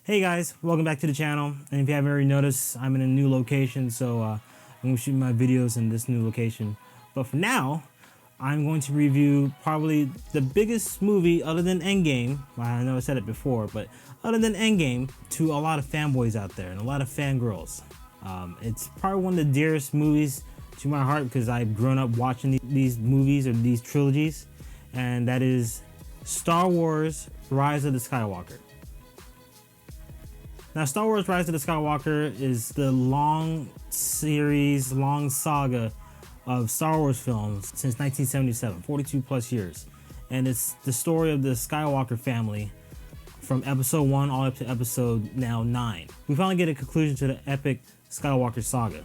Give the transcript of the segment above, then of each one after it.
Hey guys, welcome back to the channel. And if you haven't already noticed, I'm in a new location, so I'm going to shoot my videos in this new location. But for now, I'm going to review probably the biggest movie other than Endgame. Well, I know I said it before, but other than Endgame, to a lot of fanboys out there and a lot of fangirls. It's probably one of the dearest movies to my heart because I've grown up watching these movies or these trilogies, and that is Star Wars Rise of the Skywalker. Now, Star Wars Rise of the Skywalker is the long saga of Star Wars films since 1977, 42 plus years. And it's the story of the Skywalker family from episode 1 all up to episode now 9. We finally get a conclusion to the epic Skywalker Saga.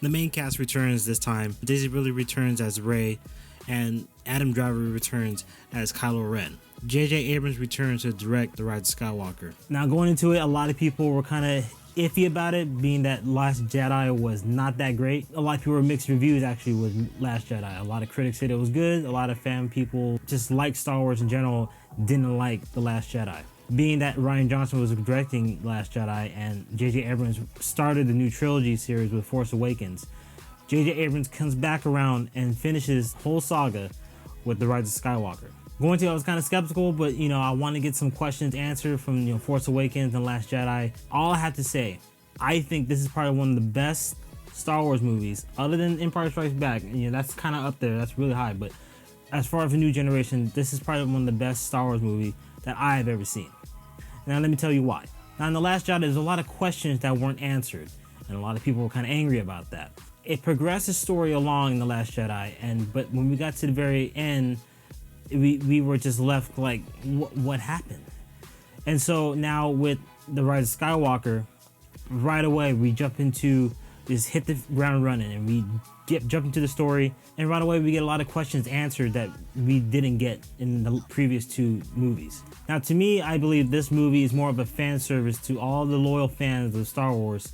The main cast returns this time. Daisy Ridley returns as Rey, and Adam Driver returns as Kylo Ren. J.J. Abrams returns to direct The Rise of Skywalker. Now, going into it, a lot of people were kind of iffy about it, being that Last Jedi was not that great. A lot of people were mixed reviews actually with Last Jedi. A lot of critics said it was good. A lot of fan people just like Star Wars in general, didn't like The Last Jedi. Being that Rian Johnson was directing Last Jedi and J.J. Abrams started the new trilogy series with Force Awakens, J.J. Abrams comes back around and finishes the whole saga with The Rise of Skywalker. Going to, I was kind of skeptical, but I want to get some questions answered from Force Awakens and Last Jedi. All I have to say, I think this is probably one of the best Star Wars movies, other than Empire Strikes Back. That's kind of up there. That's really high. But as far as the new generation, this is probably one of the best Star Wars movies that I have ever seen. Now let me tell you why. Now in The Last Jedi, there's a lot of questions that weren't answered, and a lot of people were kind of angry about that. It progressed the story along in The Last Jedi, but when we got to the very end, we were just left like, what happened? And so now with The Rise of Skywalker, right away we jump into just hit the ground running, and we jump into the story, and right away we get a lot of questions answered that we didn't get in the previous two movies. Now to me, I believe this movie is more of a fan service to all the loyal fans of Star Wars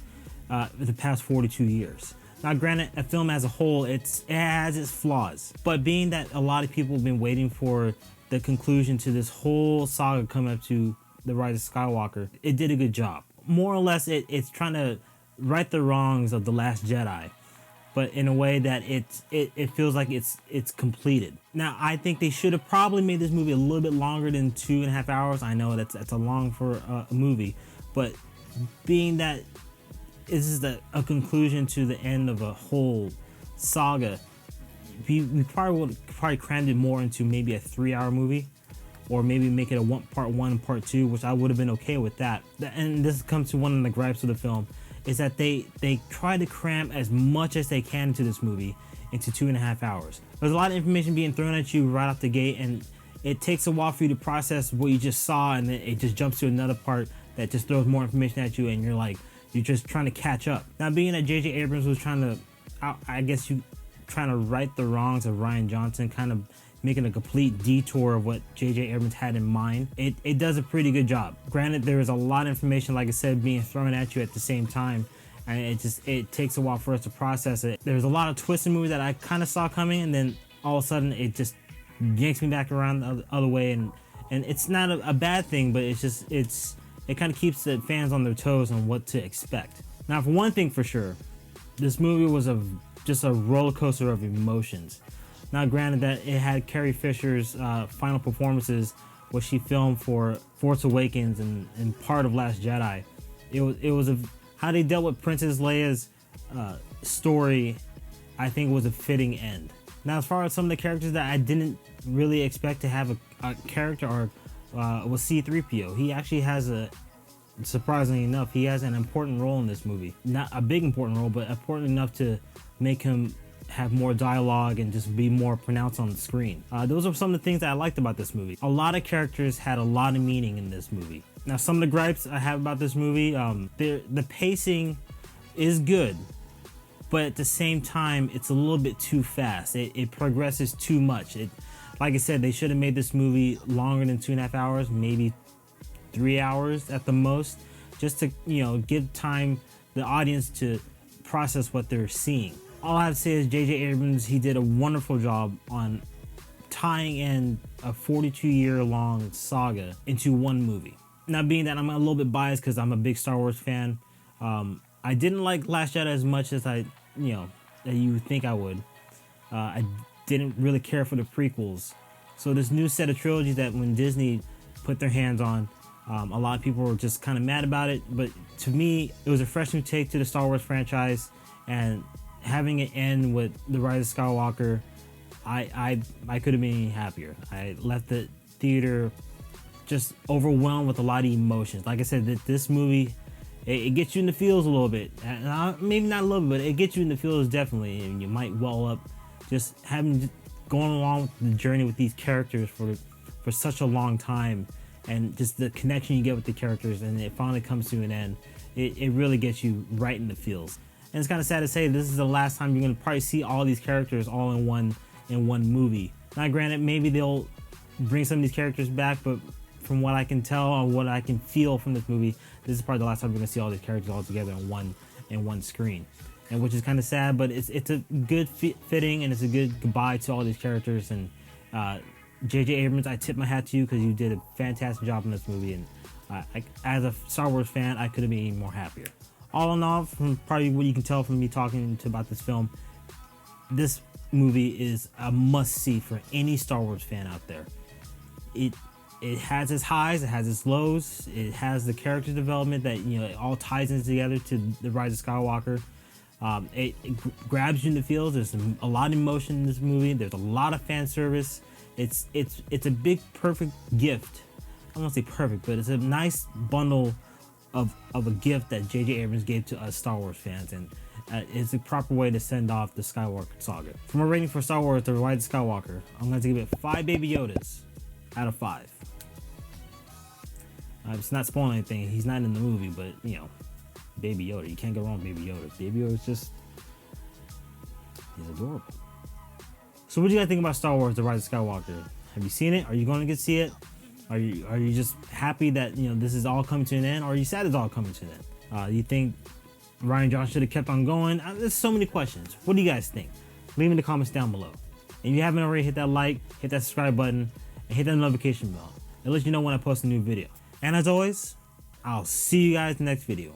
the past 42 years. Now granted, a film as a whole, it has its flaws, but being that a lot of people have been waiting for the conclusion to this whole saga coming up to The Rise of Skywalker, it did a good job. More or less, it's trying to right the wrongs of The Last Jedi, but in a way that it feels like it's completed. Now, I think they should have probably made this movie a little bit longer than 2.5 hours. I know that's a long for a movie, but being that this is a conclusion to the end of a whole saga, we probably would crammed it more into maybe a 3-hour movie, or maybe make it a part 1 and part 2, which I would have been okay with that. And this comes to one of the gripes of the film, is that they try to cram as much as they can into this movie into 2.5 hours. There's a lot of information being thrown at you right off the gate, and it takes a while for you to process what you just saw, and then it just jumps to another part that just throws more information at you, and you're just trying to catch up. Now, being that J.J. Abrams was trying to right the wrongs of Rian Johnson, kind of making a complete detour of what J.J. Abrams had in mind, it does a pretty good job. Granted, there is a lot of information, like I said, being thrown at you at the same time, and it takes a while for us to process it. There's a lot of twists in the movie that I kind of saw coming, and then all of a sudden it just yanks me back around the other way, and it's not a bad thing, but it kind of keeps the fans on their toes on what to expect. Now, for one thing for sure, this movie was just a roller coaster of emotions. Now, granted that it had Carrie Fisher's final performances, what she filmed for Force Awakens and part of Last Jedi. It was how they dealt with Princess Leia's story. I think was a fitting end. Now, as far as some of the characters that I didn't really expect to have a character arc, was C-3PO. He actually has surprisingly enough, he has an important role in this movie. Not a big important role, but important enough to make him have more dialogue and just be more pronounced on the screen. Those are some of the things that I liked about this movie. A lot of characters had a lot of meaning in this movie. Now, some of the gripes I have about this movie, the pacing is good, but at the same time, it's a little bit too fast. It progresses too much. Like I said, they should have made this movie longer than 2.5 hours, maybe 3 hours at the most, just to give time the audience to process what they're seeing. All I have to say is J.J. Abrams, he did a wonderful job on tying in a 42-year-long saga into one movie. Now, being that I'm a little bit biased because I'm a big Star Wars fan, I didn't like Last Jedi as much as that you would think I would. I didn't really care for the prequels. So this new set of trilogies that when Disney put their hands on, a lot of people were just kind of mad about it. But to me, it was a fresh new take to the Star Wars franchise, and having it end with The Rise of Skywalker, I could have been happier. I left the theater just overwhelmed with a lot of emotions. Like I said, this movie, it gets you in the feels a little bit. Maybe not a little bit, but it gets you in the feels definitely, and you might well up just going along the journey with these characters for such a long time, and just the connection you get with the characters, and it finally comes to an end. It really gets you right in the feels. And it's kind of sad to say this is the last time you're going to probably see all these characters all in one movie. Now, granted, maybe they'll bring some of these characters back, but from what I can tell or what I can feel from this movie, this is probably the last time we're going to see all these characters all together in one screen. And which is kind of sad, but it's a good fitting, and it's a good goodbye to all these characters. And J.J. Abrams, I tip my hat to you because you did a fantastic job in this movie. And as a Star Wars fan, I could have been more happier. All in all, from probably what you can tell from me talking about this film, this movie is a must-see for any Star Wars fan out there. It has its highs, it has its lows, it has the character development that it all ties in together to The Rise of Skywalker. It grabs you in the feels. There's a lot of emotion in this movie. There's a lot of fan service. It's a big perfect gift. I don't want to say perfect, but it's a nice bundle of a gift that J.J. Abrams gave to us Star Wars fans, and it's a proper way to send off the Skywalker Saga. For my rating for Star Wars: The Rise of Skywalker, I'm going to give it 5 Baby Yodas out of 5. It's not spoiling anything. He's not in the movie, but Baby Yoda. You can't go wrong with Baby Yoda. Baby Yoda's he's adorable. So what do you guys think about Star Wars: The Rise of Skywalker? Have you seen it? Are you going to see it? Are you just happy that this is all coming to an end, or are you sad it's all coming to an end? You think Rian Johnson should have kept on going? There's so many questions. What do you guys think? Leave in the comments down below. And if you haven't already, hit that like, hit that subscribe button, and hit that notification bell. It lets you know when I post a new video. And as always, I'll see you guys in the next video.